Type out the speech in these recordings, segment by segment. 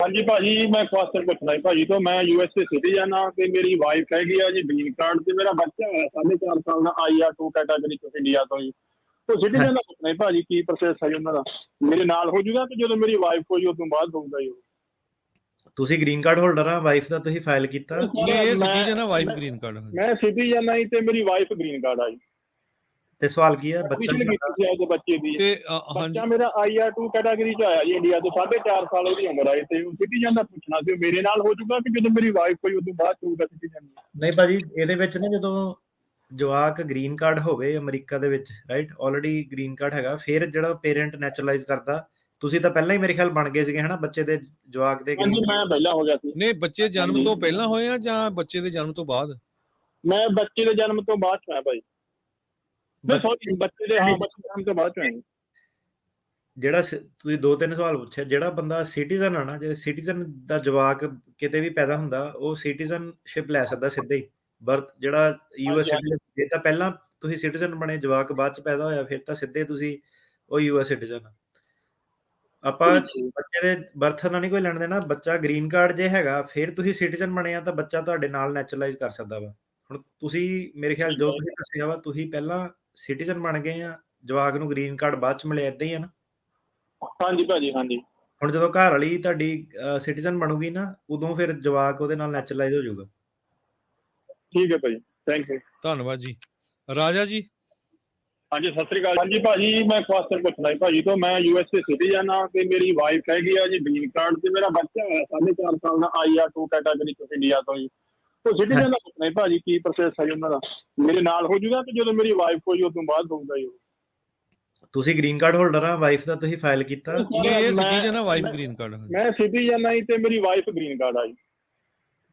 ਹਾਂਜੀ ਭਾਜੀ, ਮੈਂ ਕੁਐਸਚਨ ਪੁੱਛਣਾ ਸੀ ਭਾਜੀ ਤੋਂ। ਮੈਂ ਯੂਐਸਏ ਸਿਟੀਜ਼ਨ ਆ ਤੇ ਮੇਰੀ ਵਾਈਫ ਹੈਗੀ ਆ ਜੀ ਗ੍ਰੀਨ ਕਾਰਡ ਤੇ ਮੇਰਾ ਬੱਚਾ ਹੋਇਆ 4.5 ਸਾਲ ਦਾ IR2 ਕੈਟਾਗਰੀ ਤੋਂ ਇੰਡੀਆ ਤੋਂ ਜੀ। ਉਹ ਸਿਟੀਜ਼ਨ ਦਾ ਪੁੱਛਣਾ ਸੀ ਭਾਜੀ, ਕੀ ਪ੍ਰੋਸੈਸ ਹੈ ਜੀ ਉਹਨਾਂ ਦਾ? ਮੇਰੇ ਨਾਲ ਹੋ ਜਾਊਗਾ ਕਿ ਜਦੋਂ ਮੇਰੀ ਵਾਈਫ ਹੋਈ ਉਸ ਤੋਂ ਬਾਅਦ ਹੋਊਗਾ ਜੀ? ਤੁਸੀਂ ਗ੍ਰੀਨ ਕਾਰਡ ਹੋਲਡਰ ਆ, ਵਾਈਫ ਦਾ ਤੁਸੀਂ ਫਾਈਲ ਕੀਤਾ? ਨਹੀਂ, ਇਹ ਸਿਟੀਜ਼ਨ ਆ, ਵਾਈਫ ਗ੍ਰੀਨ ਕਾਰਡ। ਮੈਂ ਸਿਟੀਜ਼ਨ ਆ ਜੀ ਤੇ ਮੇਰੀ ਵਾਈਫ ਗ੍ਰੀਨ ਕਾਰਡ ਆ ਜੀ। ਤੇ ਸਵਾਲ ਕੀ ਹੈ? ਬੱਚਾ ਐਡਮਿਸ਼ਨ ਕੀਤੀ ਸੀ ਆਪਦੇ ਬੱਚੇ ਦੀ। ਤੇ ਬੱਚਾ ਮੇਰਾ IR2 ਕੈਟਾਗਰੀ ਚ ਆਇਆ ਜੀ ਇੰਡੀਆ ਤੋਂ, 4.5 ਸਾਲ ਉਹਦੀ ਉਮਰ ਆਈ ਤੇ ਸਿਟੀਜ਼ਨ ਦਾ ਪੁੱਛਣਾ ਸੀ ਮੇਰੇ ਨਾਲ ਹੋ ਜਾਊਗਾ ਕਿ ਜਦੋਂ ਮੇਰੀ ਵਾਈਫ ਹੋਈ ਉਸ ਤੋਂ ਬਾਅਦ ਹੋਊਗਾ ਸਿਟੀਜ਼ਨ? ਨਹੀਂ ਭਾਜੀ, ਇਹਦੇ ਵਿੱਚ ਨਾ ਜਦੋਂ ਜਵਾਕ ਗ੍ਰੀਨ ਕਾਰਡ ਹੋਵੇ ਅਮਰੀਕਾ ਦੇ ਵਿੱਚ, ਰਾਈਟ, ਆਲਰੇਡੀ ਗ੍ਰੀਨ ਕਾਰਡ ਹੈਗਾ, ਫਿਰ ਜਿਹੜਾ ਪੇਰੈਂਟ ਨੈਚੁਰਲਾਈਜ਼ ਕਰਦਾ। ਤੁਸੀਂ ਤਾਂ ਪਹਿਲਾਂ ਹੀ ਮੇਰੇ ਖਿਆਲ ਬਣ ਗਏ ਸੀਗੇ ਹਨਾ ਬੱਚੇ ਦੇ, ਜਵਾਕ ਦੇ? ਹਾਂਜੀ, ਮੈਂ ਪਹਿਲਾਂ ਹੋ ਗਿਆ ਸੀ। ਨਹੀਂ, ਬੱਚੇ ਜਨਮ ਤੋਂ ਪਹਿਲਾਂ ਹੋਏ ਆ ਜਾਂ ਬੱਚੇ ਦੇ ਜਨਮ ਤੋਂ ਬਾਅਦ? ਮੈਂ ਬੱਚੇ ਦੇ ਜਨਮ ਤੋਂ ਬਾਅਦ ਚ ਆਇਆ ਭਾਈ। ਬੱਚੇ ਦੇ ਜਨਮ ਤੋਂ ਬਾਅਦ ਚ ਆਇਆ। ਜਿਹੜਾ ਤੁਸੀਂ 2-3 ਸਵਾਲ ਪੁੱਛਿਆ, ਜਿਹੜਾ ਬੰਦਾ ਸਿਟੀਜ਼ਨ ਆ ਨਾ, ਜੇ ਸਿਟੀਜ਼ਨ ਦਾ ਜਵਾਕ ਕਿਤੇ ਵੀ ਪੈਦਾ ਹੁੰਦਾ, ਉਹ ਸਿਟੀਜ਼ਨਸ਼ਿਪ ਲੈ ਸਕਦਾ ਸਿੱਧਾ ਹੀ। ਬਰਥ ਜਿਹੜਾ US ਸਿਟੀਜ਼ਨ, ਜੇ ਤਾਂ ਪਹਿਲਾਂ ਤੁਸੀਂ ਸਿਟੀਜ਼ਨ ਬਣੇ, ਜਵਾਕ ਬਾਅਦ ਚ ਪੈਦਾ ਹੋਇਆ, ਫਿਰ ਤਾਂ ਸਿੱਧੇ ਤੁਸੀਂ ਉਹ US ਸਿਟੀਜ਼ਨ। ਆਪਾਂ ਬੱਚੇ ਦੇ ਬਰਥ ਨਾਲ ਨਹੀਂ ਕੋਈ ਲੈਣ ਦੇਣਾ। ਬੱਚਾ ਗ੍ਰੀਨ ਕਾਰਡ ਜੇ ਹੈਗਾ, ਫਿਰ ਤੁਸੀਂ ਸਿਟੀਜ਼ਨ ਬਣੇ ਆ ਤਾਂ ਬੱਚਾ ਤੁਹਾਡੇ ਨਾਲ ਨੈਚੁਰਲਾਈਜ਼ ਕਰ ਸਕਦਾ ਵਾ। ਹੁਣ ਤੁਸੀਂ ਮੇਰੇ ਖਿਆਲ ਜੋ ਤੁਸੀਂ ਦੱਸਿਆ ਵਾ, ਤੁਸੀਂ ਪਹਿਲਾਂ ਸਿਟੀਜ਼ਨ ਬਣ ਗਏ ਆ, ਜਵਾਕ ਨੂੰ ਗ੍ਰੀਨ ਕਾਰਡ ਬਾਅਦ ਚ ਮਿਲਿਆ, ਏਦਾਂ ਹੀ ਆ ਨਾ? ਹਾਂਜੀ ਭਾਜੀ, ਹਾਂਜੀ। ਹੁਣ ਜਦੋਂ ਘਰ ਵਾਲੀ ਤੁਹਾਡੀ ਸਿਟੀਜ਼ਨ ਬਣੂਗੀ ਨਾ, ਉਦੋਂ ਫਿਰ ਜਵਾਕ ਉਹਦੇ ਨਾਲ ਨੈਚੁਰਲਾਈਜ਼ ਹੋ ਜਾਊਗਾ। ਠੀਕ ਹੈ ਭਾਜੀ, ਥੈਂਕ ਯੂ। ਧੰਨਵਾਦ ਜੀ। ਰਾਜਾ ਜੀ। ਹਾਂਜੀ, ਸਤਿ ਸ੍ਰੀ ਅਕਾਲ। ਹਾਂਜੀ ਭਾਜੀ, ਮੈਂ ਕੁਐਸਚਨ ਪੁੱਛਣਾ ਸੀ ਭਾਜੀ ਤੋਂ। ਮੈਂ USA ਸਿਟੀਜ਼ਨ ਆ ਤੇ ਮੇਰੀ ਵਾਈਫ ਹੈਗੀ ਆ ਜੀ ਗ੍ਰੀਨ ਕਾਰਡ ਤੇ ਮੇਰਾ ਬੱਚਾ ਹੋਇਆ 4.5 ਸਾਲ ਦਾ IR2 ਕੈਟਾਗਰੀ ਤੋਂ ਇੰਡੀਆ ਤੋਂ ਜੀ। ਉਹ ਸਿਟੀਜ਼ਨ ਦਾ ਪੁੱਛਣਾ ਸੀ ਭਾਜੀ, ਕੀ ਪ੍ਰੋਸੈਸ ਹੈ ਉਹਨਾਂ ਦਾ? ਮੇਰੇ ਨਾਲ ਹੋ ਜਾਊਗਾ ਕਿ ਜਦੋਂ ਮੇਰੀ ਵਾਈਫ ਹੋਈ ਉਸ ਤੋਂ ਬਾਅਦ ਹੋਊਗਾ ਜੀ? ਤੁਸੀਂ ਗ੍ਰੀਨ ਕਾਰਡ ਹੋਲਡਰ ਆ, ਵਾਈਫ ਦਾ ਤੁਸੀਂ ਫਾਈਲ ਕੀਤਾ? ਨਹੀਂ, ਇਹ ਸਿਟੀਜ਼ਨ ਆ, ਵਾਈਫ ਗ੍ਰੀਨ ਕਾਰਡ। ਮੈਂ ਸਿਟੀਜ਼ਨ ਆ ਜੀ ਤੇ ਮੇਰੀ ਵਾਈਫ ਗ੍ਰੀਨ ਕਾਰਡ ਆ ਜੀ।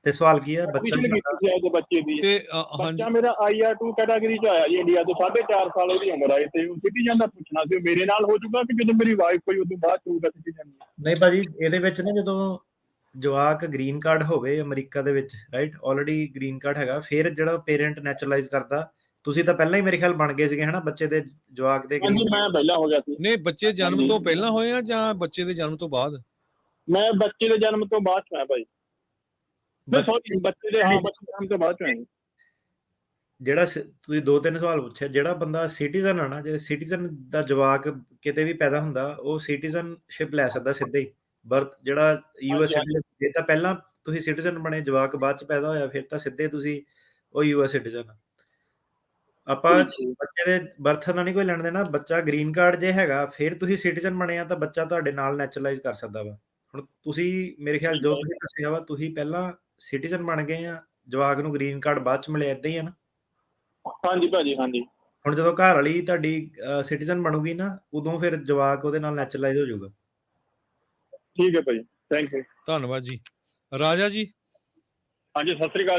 ਤੇ ਸਵਾਲ ਕੀ ਹੈ? ਬੱਚਾ ਕੀਤੀ ਸੀ ਆਪਦੇ ਬੱਚੇ ਦੀ। ਤੇ ਬੱਚਾ ਮੇਰਾ IR2 ਕੈਟਾਗਰੀ ਚ ਆਇਆ ਜੀ ਇੰਡੀਆ ਤੋਂ, 4.5 ਸਾਲ ਉਹਦੀ ਉਮਰ ਆਈ ਤੇ ਸਿਟੀਜ਼ਨ ਦਾ ਪੁੱਛਣਾ ਸੀ ਮੇਰੇ ਨਾਲ ਹੋ ਜਾਊਗਾ ਕਿ ਜਦੋਂ ਮੇਰੀ ਵਾਈਫ ਹੋਈ ਉਸ ਤੋਂ ਬਾਅਦ ਹੋਊਗਾ ਸਿਟੀਜ਼ਨ? ਨਹੀਂ ਭਾਜੀ, ਇਹਦੇ ਵਿੱਚ ਨਾ ਜਦੋਂ ਜਵਾਕ ਗ੍ਰੀਨ ਕਾਰਡ ਹੋਵੇ ਅਮਰੀਕਾ ਦੇ ਵਿੱਚ, ਰਾਈਟ, ਆਲਰੇਡੀ ਗ੍ਰੀਨ ਕਾਰਡ ਹੈਗਾ, ਫਿਰ ਜਿਹੜਾ ਪੇਰੈਂਟ ਨੈਚੁਰਲਾਈਜ਼ ਕਰਦਾ। ਤੁਸੀਂ ਤਾਂ ਪਹਿਲਾਂ ਹੀ ਮੇਰੇ ਖਿਆਲ ਬਣ ਗਏ ਸੀਗੇ ਹਨਾ ਬੱਚੇ ਦੇ, ਜਵਾਕ ਦੇ? ਹਾਂਜੀ, ਮੈਂ ਪਹਿਲਾਂ ਹੋ ਗਿਆ ਸੀ। ਨਹੀਂ, ਬੱਚੇ ਜਨਮ ਤੋਂ ਪਹਿਲਾਂ ਹੋਏ ਆ ਜਾਂ ਬੱਚੇ ਦੇ ਜਨਮ ਤੋਂ ਬਾਅਦ? ਮੈਂ ਬੱਚੇ ਦੇ ਜਨਮ ਤੋਂ ਬਾਅਦ ਚ ਆਇਆ ਭਾਈ। ਬੱਚੇ ਦੇ ਜਨਮ ਤੋਂ ਬਾਅਦ ਚ ਆਇਆ। ਜਿਹੜਾ ਤੁਸੀਂ 2-3 ਸਵਾਲ ਪੁੱਛਿਆ, ਜਿਹੜਾ ਬੰਦਾ ਸਿਟੀਜ਼ਨ ਆ ਨਾ, ਜੇ ਸਿਟੀਜ਼ਨ ਦਾ ਜਵਾਕ ਕਿਤੇ ਵੀ ਪੈਦਾ ਹੁੰਦਾ, ਉਹ ਸਿਟੀਜ਼ਨਸ਼ਿਪ ਲੈ ਸਕਦਾ ਸਿੱਧਾ ਹੀ। ਬਰਥ ਜਿਹੜਾ US ਸਿਟੀਜ਼ਨ, ਜੇ ਤਾਂ ਪਹਿਲਾਂ ਤੁਸੀਂ ਸਿਟੀਜ਼ਨ ਬਣੇ, ਜਵਾਕ ਬਾਅਦ ਚ ਪੈਦਾ ਹੋਇਆ, ਫਿਰ ਤਾਂ ਸਿੱਧੇ ਤੁਸੀਂ ਉਹ US ਸਿਟੀਜ਼ਨ। ਆਪਾਂ ਬੱਚੇ ਦੇ ਬਰਥ ਨਾਲ ਨਹੀਂ ਕੋਈ ਲੈਣ ਦੇਣਾ। ਬੱਚਾ ਗ੍ਰੀਨ ਕਾਰਡ ਜੇ ਹੈਗਾ, ਫਿਰ ਤੁਸੀਂ ਸਿਟੀਜ਼ਨ ਬਣੇ ਆ ਤਾਂ ਬੱਚਾ ਤੁਹਾਡੇ ਨਾਲ ਨੈਚੁਰਲਾਈਜ਼ ਕਰ ਸਕਦਾ ਵਾ। ਹੁਣ ਤੁਸੀਂ ਮੇਰੇ ਖਿਆਲ ਜੋ ਤੁਸੀਂ ਦੱਸਿਆ ਵਾ, ਤੁਸੀਂ ਪਹਿਲਾਂ ਸਿਟੀਜ਼ਨ ਬਣ ਗਏ ਆ, ਜਵਾਕ ਨੂੰ ਗ੍ਰੀਨ ਕਾਰਡ ਬਾਅਦ ਚ ਮਿਲਿਆ, ਏਦਾਂ ਹੀ ਆ ਨਾ? ਹਾਂਜੀ ਭਾਜੀ, ਹਾਂਜੀ। ਹੁਣ ਜਦੋਂ ਘਰ ਵਾਲੀ ਤੁਹਾਡੀ ਸਿਟੀਜ਼ਨ ਬਣੂਗੀ ਨਾ, ਉਦੋਂ ਫਿਰ ਜਵਾਕ ਉਹਦੇ ਨਾਲ ਨੈਚੁਰਲਾਈਜ਼ ਹੋ ਜਾਊਗਾ। ਠੀਕ ਹੈ ਭਾਜੀ, ਥੈਂਕ ਯੂ। ਧੰਨਵਾਦ ਜੀ। ਰਾਜਾ ਜੀ। ਹਾਂਜੀ, ਸਤਿ ਸ੍ਰੀ ਅਕਾਲ।